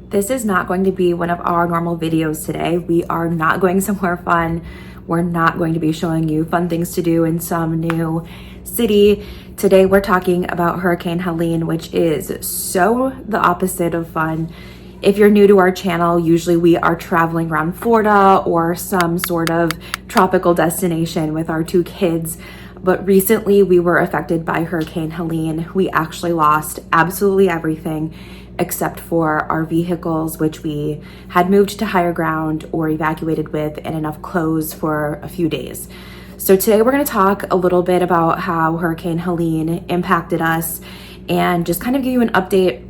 This is not going to be one of our normal videos today. We are not going somewhere fun. We're not going to be showing you fun things to do in some new city. Today we're talking about Hurricane Helene, which is so the opposite of fun. If you're new to our channel, usually we are traveling around Florida or some sort of tropical destination with our two kids. But recently we were affected by Hurricane Helene. We actually lost absolutely everything except for our vehicles, which we had moved to higher ground or evacuated with, and enough clothes for a few days. So today we're going to talk a little bit about how Hurricane Helene impacted us and just kind of give you an update,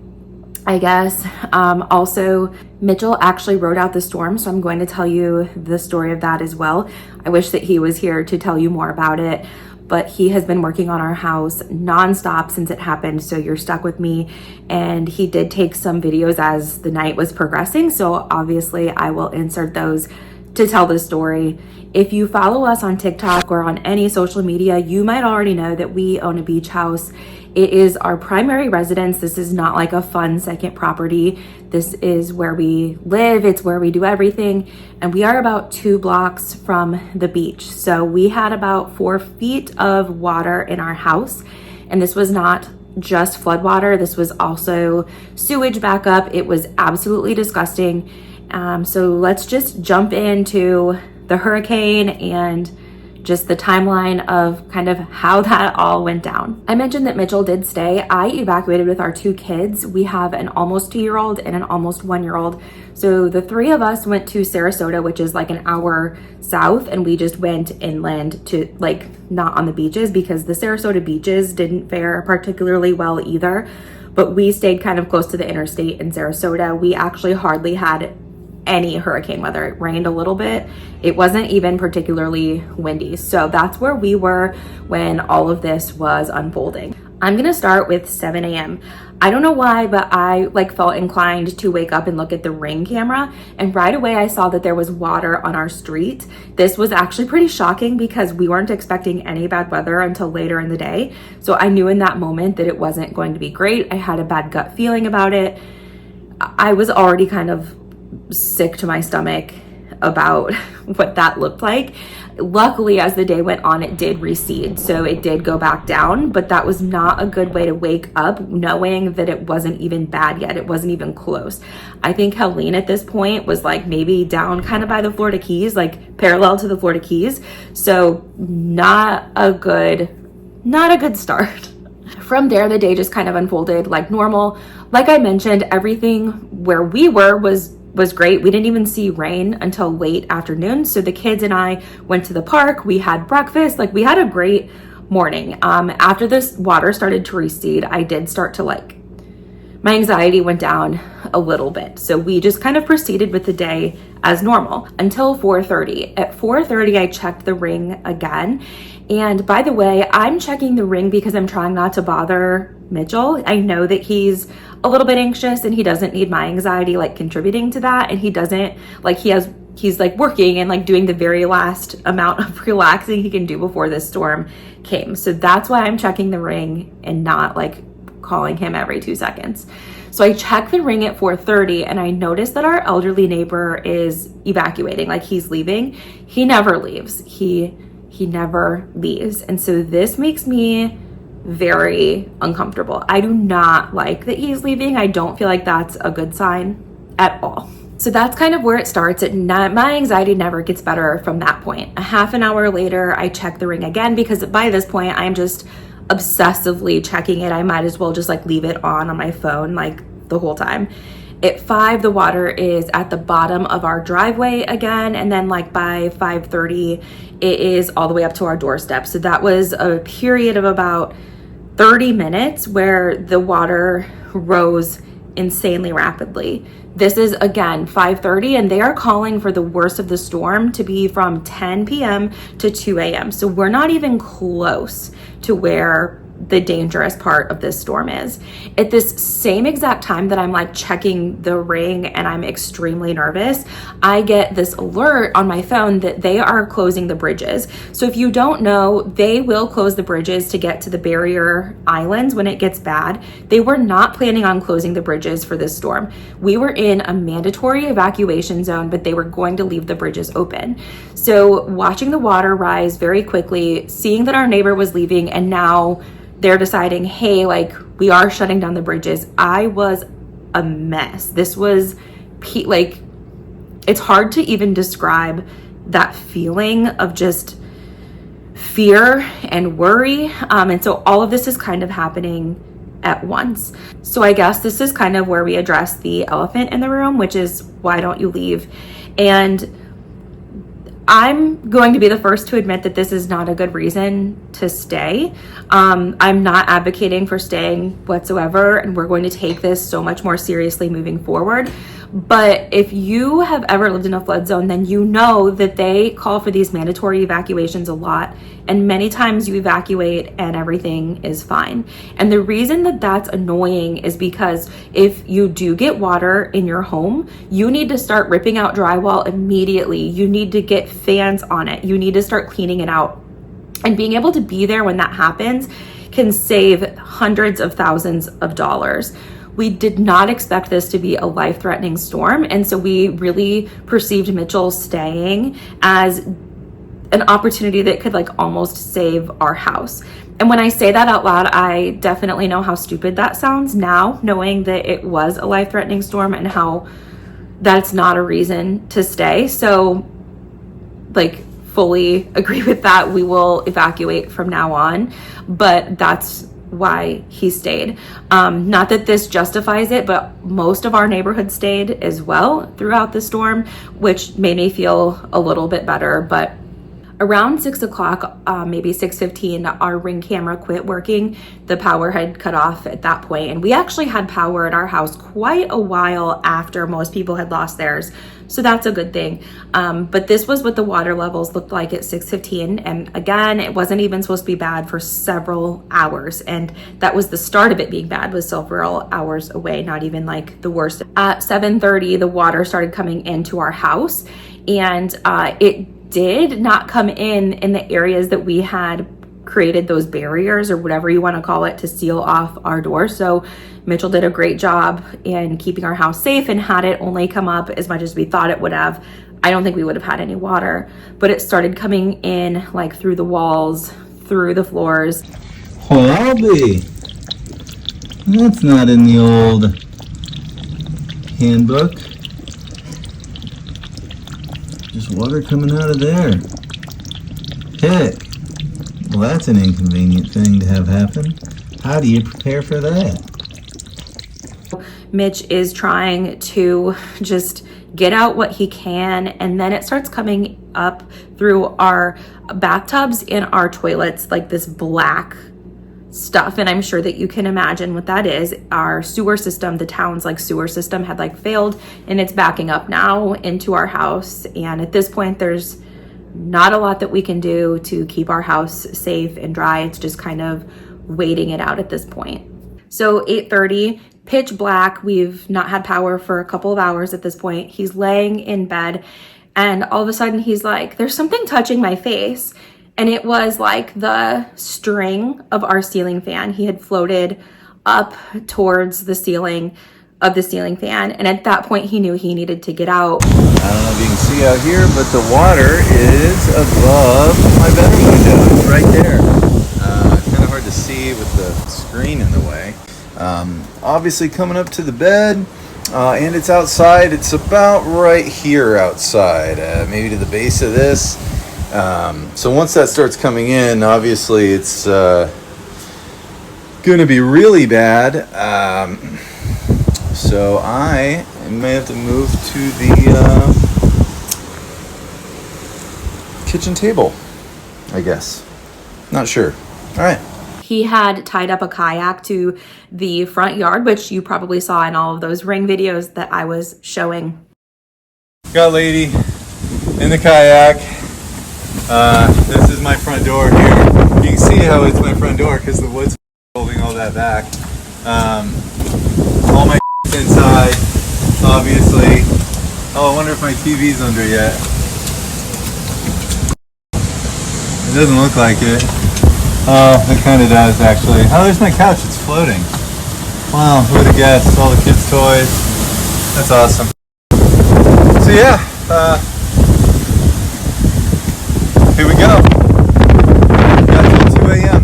I guess. Also, Mitchell actually rode out the storm, so I'm going to tell you the story of that as well. I wish that he was here to tell you more about it, but he has been working on our house nonstop since it happened, so you're stuck with me. And he did take some videos as the night was progressing, so obviously I will insert those to tell the story. If you follow us on TikTok or on any social media, you might already know that we own a beach house. It is our primary residence. This is not like a fun second property. This is where we live. It's where we do everything. And we are about 2 blocks from the beach. So we had about 4 feet of water in our house. And this was not just flood water. This was also sewage backup. It was absolutely disgusting. So let's just jump into the hurricane and just the timeline of kind of how that all went down. I mentioned that Mitchell did stay. I evacuated with our 2 kids. We have an almost 2-year-old and an almost 1-year-old. So the 3 of us went to Sarasota, which is like an hour south, and we just went inland to not on the beaches because the Sarasota beaches didn't fare particularly well either. But we stayed kind of close to the interstate in Sarasota. We actually hardly had any hurricane weather. It rained a little bit. It wasn't even particularly windy. So that's where we were when all of this was unfolding. I'm gonna start with 7 a.m. I don't know why, but I felt inclined to wake up and look at the Ring camera, and right away I saw that there was water on our street. This was actually pretty shocking because we weren't expecting any bad weather until later in the day. So I knew in that moment that it wasn't going to be great. I had a bad gut feeling about it. I was already kind of sick to my stomach about what that looked like. Luckily, as the day went on, it did recede, so it did go back down, but that was not a good way to wake up knowing that it wasn't even bad yet. It wasn't even close. I think Helene at this point was maybe down kind of by the Florida Keys, parallel to the Florida Keys. So not a good start. From there, the day just kind of unfolded like normal. Like I mentioned, everything where we were was great. We didn't even see rain until late afternoon. So the kids and I went to the park. We had breakfast. We had a great morning. After this water started to recede, I did start to my anxiety went down a little bit. So we just kind of proceeded with the day as normal until 4:30. At 4:30, I checked the Ring again. And by the way, I'm checking the Ring because I'm trying not to bother Mitchell. I know that he's a little bit anxious and he doesn't need my anxiety contributing to that. And he doesn't he's working and doing the very last amount of relaxing he can do before this storm came. So that's why I'm checking the Ring and not calling him every 2 seconds. So I checked the Ring at 4:30 and I noticed that our elderly neighbor is evacuating, he's leaving. He never leaves. He never leaves. And so this makes me very uncomfortable. I do not like that he's leaving. I don't feel like that's a good sign at all. So that's kind of where it starts. My anxiety never gets better from that point. A half an hour later, I check the Ring again because by this point, I'm just obsessively checking it. I might as well just leave it on my phone the whole time. At 5, the water is at the bottom of our driveway again. And then by 5:30, it is all the way up to our doorstep. So that was a period of about 30 minutes where the water rose insanely rapidly. This is again 5:30 and they are calling for the worst of the storm to be from 10 p.m. to 2 a.m. So we're not even close to where the dangerous part of this storm is. At this same exact time that I'm like checking the ring and I'm extremely nervous, I get this alert on my phone that they are closing the bridges. So if you don't know, they will close the bridges to get to the barrier islands when it gets bad. They were not planning on closing the bridges for this storm. We were in a mandatory evacuation zone, but they were going to leave the bridges open. So watching the water rise very quickly, seeing that our neighbor was leaving, and now they're deciding, hey, like, we are shutting down the bridges. I was a mess. This was like, it's hard to even describe that feeling of just fear and worry. And so all of this is kind of happening at once. So I guess this is kind of where we address the elephant in the room, which is, why don't you leave? And I'm going to be the first to admit that this is not a good reason to stay. I'm not advocating for staying whatsoever, and we're going to take this so much more seriously moving forward. But if you have ever lived in a flood zone, then you know that they call for these mandatory evacuations a lot, and many times you evacuate and everything is fine. And the reason that that's annoying is because if you do get water in your home, you need to start ripping out drywall immediately. You need to get fans on it. You need to start cleaning it out. And being able to be there when that happens can save hundreds of thousands of dollars. We did not expect this to be a life-threatening storm, and so we really perceived Mitchell staying as an opportunity that could like almost save our house. And when I say that out loud, I definitely know how stupid that sounds now, knowing that it was a life-threatening storm and how that's not a reason to stay. So like, fully agree with that. We will evacuate from now on, but that's why he stayed. Not that this justifies it, but most of our neighborhood stayed as well throughout the storm, which made me feel a little bit better. But around 6 o'clock, maybe 6:15, our Ring camera quit working. The power had cut off at that point, and we actually had power at our house quite a while after most people had lost theirs. So that's a good thing. But this was what the water levels looked like at 6:15. And again, it wasn't even supposed to be bad for several hours. And that was the start of it being bad, was several hours away, not even like the worst. At 7:30, the water started coming into our house, and it did not come in the areas that we had created those barriers, or whatever you want to call it, to seal off our door. So Mitchell did a great job in keeping our house safe, and had it only come up as much as we thought it would have, I don't think we would have had any water. But it started coming in like through the walls, through the floors. Well, I'll be. That's not in the old handbook. Just water coming out of there. Heck. Well, that's an inconvenient thing to have happen. How do you prepare for that? Mitch is trying to just get out what he can, and then it starts coming up through our bathtubs and our toilets, like this black stuff. And I'm sure that you can imagine what that is. Our sewer system, the town's like sewer system, had like failed, and it's backing up now into our house. And at this point, there's not a lot that we can do to keep our house safe and dry. It's just kind of waiting it out at this point. So 8:30, pitch black. We've not had power for a couple of hours at this point. He's laying in bed, and all of a sudden he's like, there's something touching my face. And it was like the string of our ceiling fan. He had floated up towards the ceiling of the ceiling fan, and at that point he knew he needed to get out. I don't know if you can see out here, but the water is above my bedroom window. It's right there. Kind of hard to see with the screen in the way. Obviously coming up to the bed, and it's outside. It's about right here outside, maybe to the base of this. So once that starts coming in, obviously it's going to be really bad. So I may have to move to the kitchen table, I guess. Not sure. All right. He had tied up a kayak to the front yard, which you probably saw in all of those Ring videos that I was showing. Got lady in the kayak. This is my front door here. You can see how it's my front door because the wood's holding all that back. All my inside, obviously. Oh, I wonder if my TV's under yet. It doesn't look like it. Oh, it kind of does actually. Oh, there's my couch. It's floating. Wow, who would have guessed? All the kids' toys. That's awesome. So yeah, here we go. Got till 2 a.m.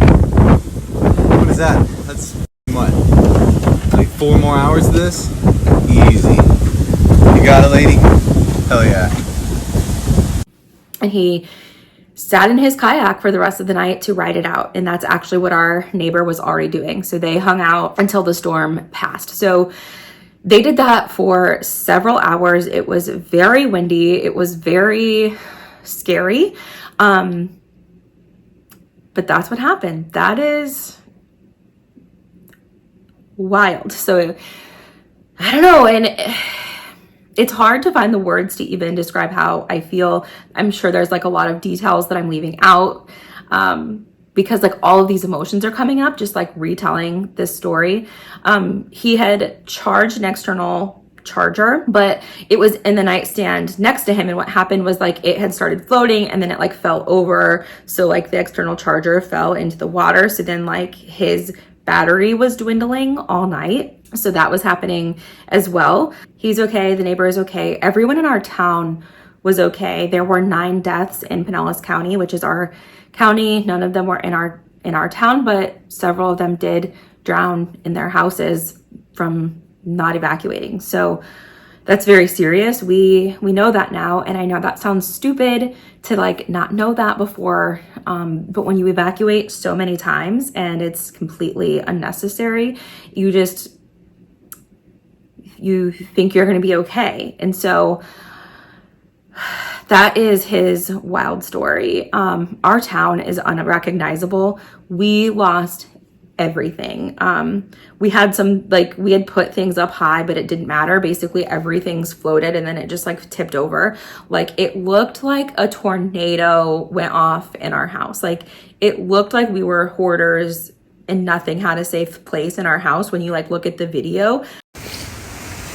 What is that? That's what? Like 4 more hours of this? Easy. You got it, lady? Hell yeah. And he sat in his kayak for the rest of the night to ride it out. And that's actually what our neighbor was already doing. So they hung out until the storm passed. So they did that for several hours. It was very windy. It was very scary. But that's what happened. That is wild. So I don't know. And it's hard to find the words to even describe how I feel. I'm sure there's like a lot of details that I'm leaving out because like all of these emotions are coming up, just like retelling this story. He had charged an external charger, but it was in the nightstand next to him. And what happened was like it had started floating and then it like fell over. So like the external charger fell into the water. So then like his battery was dwindling all night. So that was happening as well. He's okay. The neighbor is okay. Everyone in our town was okay. There were 9 deaths in Pinellas County, which is our county. None of them were in our town, but several of them did drown in their houses from not evacuating. So that's very serious. We know that now. And I know that sounds stupid to like not know that before. But when you evacuate so many times and it's completely unnecessary, you think you're going to be okay. And so that is his wild story. Our town is unrecognizable. We lost everything. We had we had put things up high, but it didn't matter. Basically everything's floated and then it just like tipped over. Like it looked like a tornado went off in our house. Like it looked like we were hoarders and nothing had a safe place in our house when you like look at the video.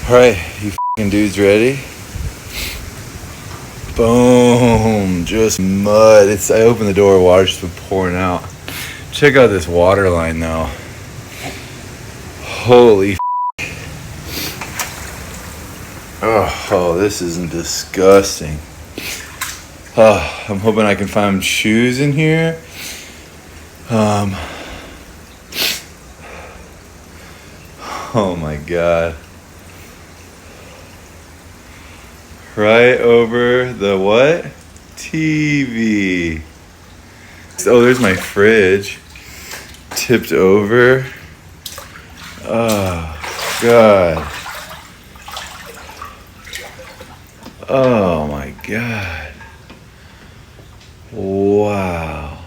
All right, you f***ing dudes ready? Boom, just mud. I opened the door, water's just been pouring out. Check out this water line though. Holy f***. Oh, this isn't disgusting. Oh, I'm hoping I can find shoes in here. Oh my God. Right over the what? TV. Oh, there's my fridge. Tipped over. Oh, God. Oh, my God. Wow.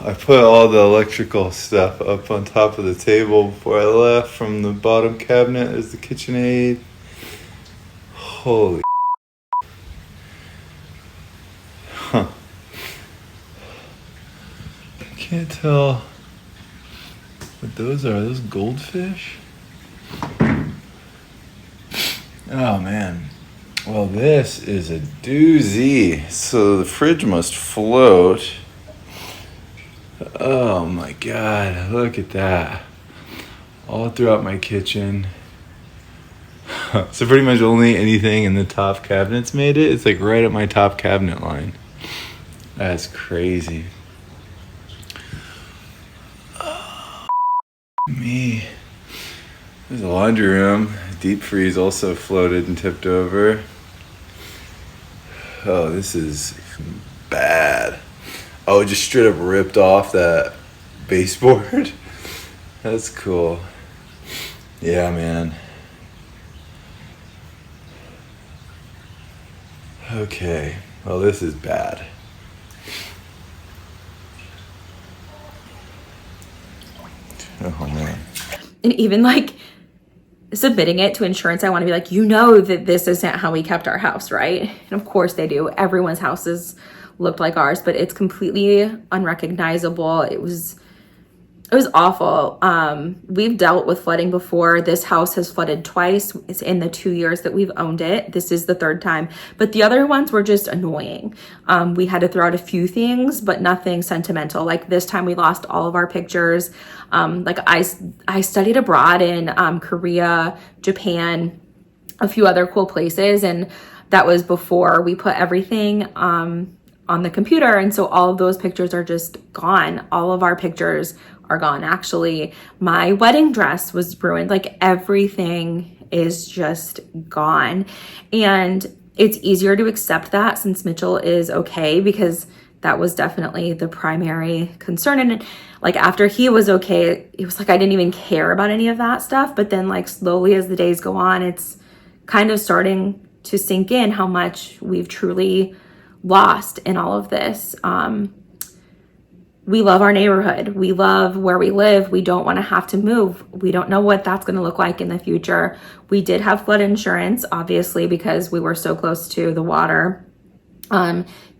I put all the electrical stuff up on top of the table before I left. From the bottom cabinet is the KitchenAid. Holy huh. Can't tell what those are. Are those goldfish? Oh man. Well, this is a doozy. So the fridge must float. Oh my God, look at that. All throughout my kitchen. So pretty much only anything in the top cabinets made it. It's like right at my top cabinet line. That's crazy. Oh, me. There's a laundry room. Deep freeze also floated and tipped over. Oh, this is bad. Oh, it just straight up ripped off that baseboard. That's cool. Yeah, man. Okay, well, this is bad. Oh, man. And even like submitting it to insurance, I want to be like, you know that this isn't how we kept our house, right? And of course they do. Everyone's houses looked like ours, but it's completely unrecognizable. It was It was awful. We've dealt with flooding before. This house has flooded twice. It's in the 2 years that we've owned it. This is the third time, but the other ones were just annoying. We had to throw out a few things, but nothing sentimental. Like this time we lost all of our pictures. Like I studied abroad in Korea, Japan, a few other cool places. And that was before we put everything on the computer. And so all of those pictures are just gone. All of our pictures are gone. Actually, my wedding dress was ruined. Like everything is just gone. And it's easier to accept that since Mitchell is okay, because that was definitely the primary concern. And like after he was okay, it was like I didn't even care about any of that stuff. But then like slowly as the days go on, it's kind of starting to sink in how much we've truly lost in all of this. We love our neighborhood. We love where we live. We don't want to have to move. We don't know what that's going to look like in the future. We did have flood insurance, obviously, because we were so close to the water.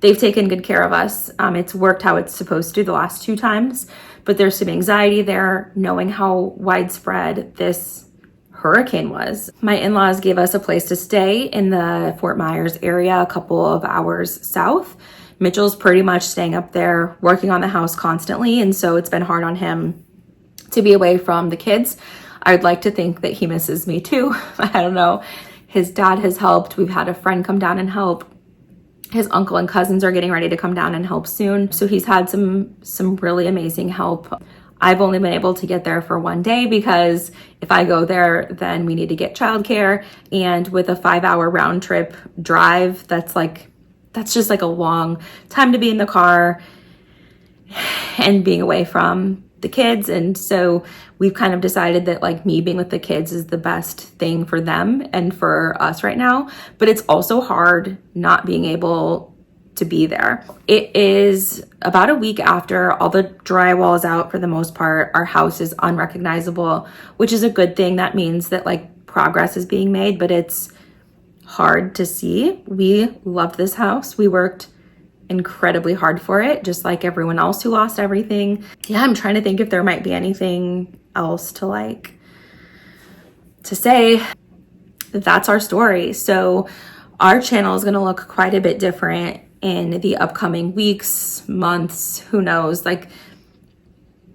They've taken good care of us. It's worked how it's supposed to the last 2 times, but there's some anxiety there knowing how widespread this hurricane was. My in-laws gave us a place to stay in the Fort Myers area, a couple of hours south. Mitchell's pretty much staying up there, working on the house constantly, and so it's been hard on him to be away from the kids. I'd like to think that he misses me too. I don't know. His dad has helped. We've had a friend come down and help. His uncle and cousins are getting ready to come down and help soon. So he's had some really amazing help. I've only been able to get there for 1 day because if I go there, then we need to get childcare. And with a 5-hour round trip drive, that's just like a long time to be in the car and being away from the kids. And so we've kind of decided that like me being with the kids is the best thing for them and for us right now. But it's also hard not being able to be there. It is about a week after all the drywall is out for the most part. Our house is unrecognizable, which is a good thing. That means that like progress is being made, but it's hard to see. We loved this house. We worked incredibly hard for it, just like everyone else who lost everything. Yeah, I'm trying to think if there might be anything else to say. That's our story. So our channel is going to look quite a bit different in the upcoming weeks, months, who knows. Like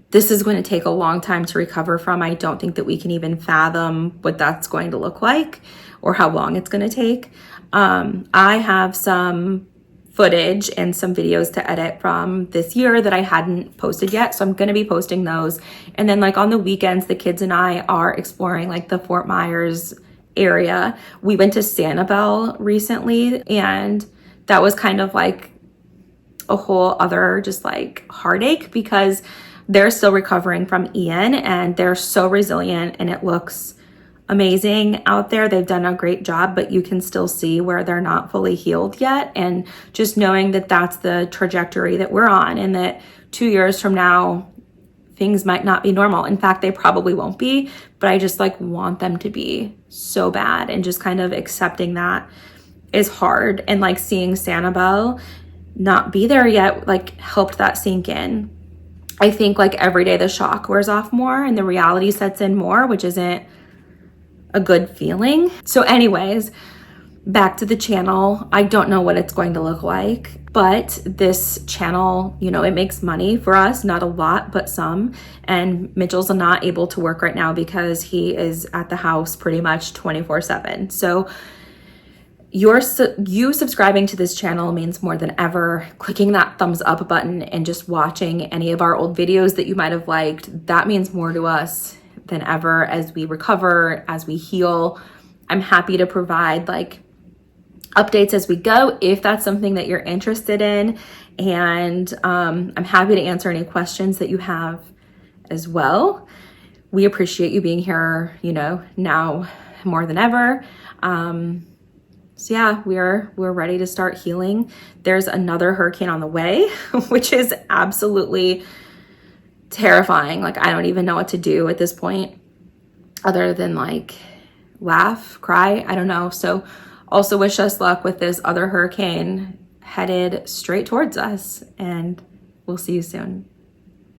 this is going to take a long time to recover from. I don't think that we can even fathom what that's going to look like or how long it's going to take. I have some footage and some videos to edit from this year that I hadn't posted yet. So I'm going to be posting those. And then like on the weekends, the kids and I are exploring like the Fort Myers area. We went to Sanibel recently, and that was kind of like a whole other just like heartache because they're still recovering from Ian and they're so resilient and it looks amazing out there. They've done a great job, but you can still see where they're not fully healed yet. And just knowing that that's the trajectory that we're on and that 2 years from now, things might not be normal. In fact, they probably won't be, but I just like want them to be so bad, and just kind of accepting that is hard. And like seeing Sanibel not be there yet, like helped that sink in. I think like every day the shock wears off more and the reality sets in more, which isn't a good feeling. So anyways, back to the channel. I don't know what it's going to look like, but this channel, you know, it makes money for us, not a lot, but some. And Mitchell's not able to work right now because he is at the house pretty much 24/7. So you subscribing to this channel means more than ever. Clicking that thumbs up button and just watching any of our old videos that you might have liked, that means more to us than ever as we recover, as we heal. I'm happy to provide like updates as we go if that's something that you're interested in. And I'm happy to answer any questions that you have as well. We appreciate you being here, you know, now more than ever. So yeah, we're ready to start healing. There's another hurricane on the way, which is absolutely terrifying. Like I don't even know what to do at this point other than like laugh, cry, I don't know. So also wish us luck with this other hurricane headed straight towards us, and we'll see you soon.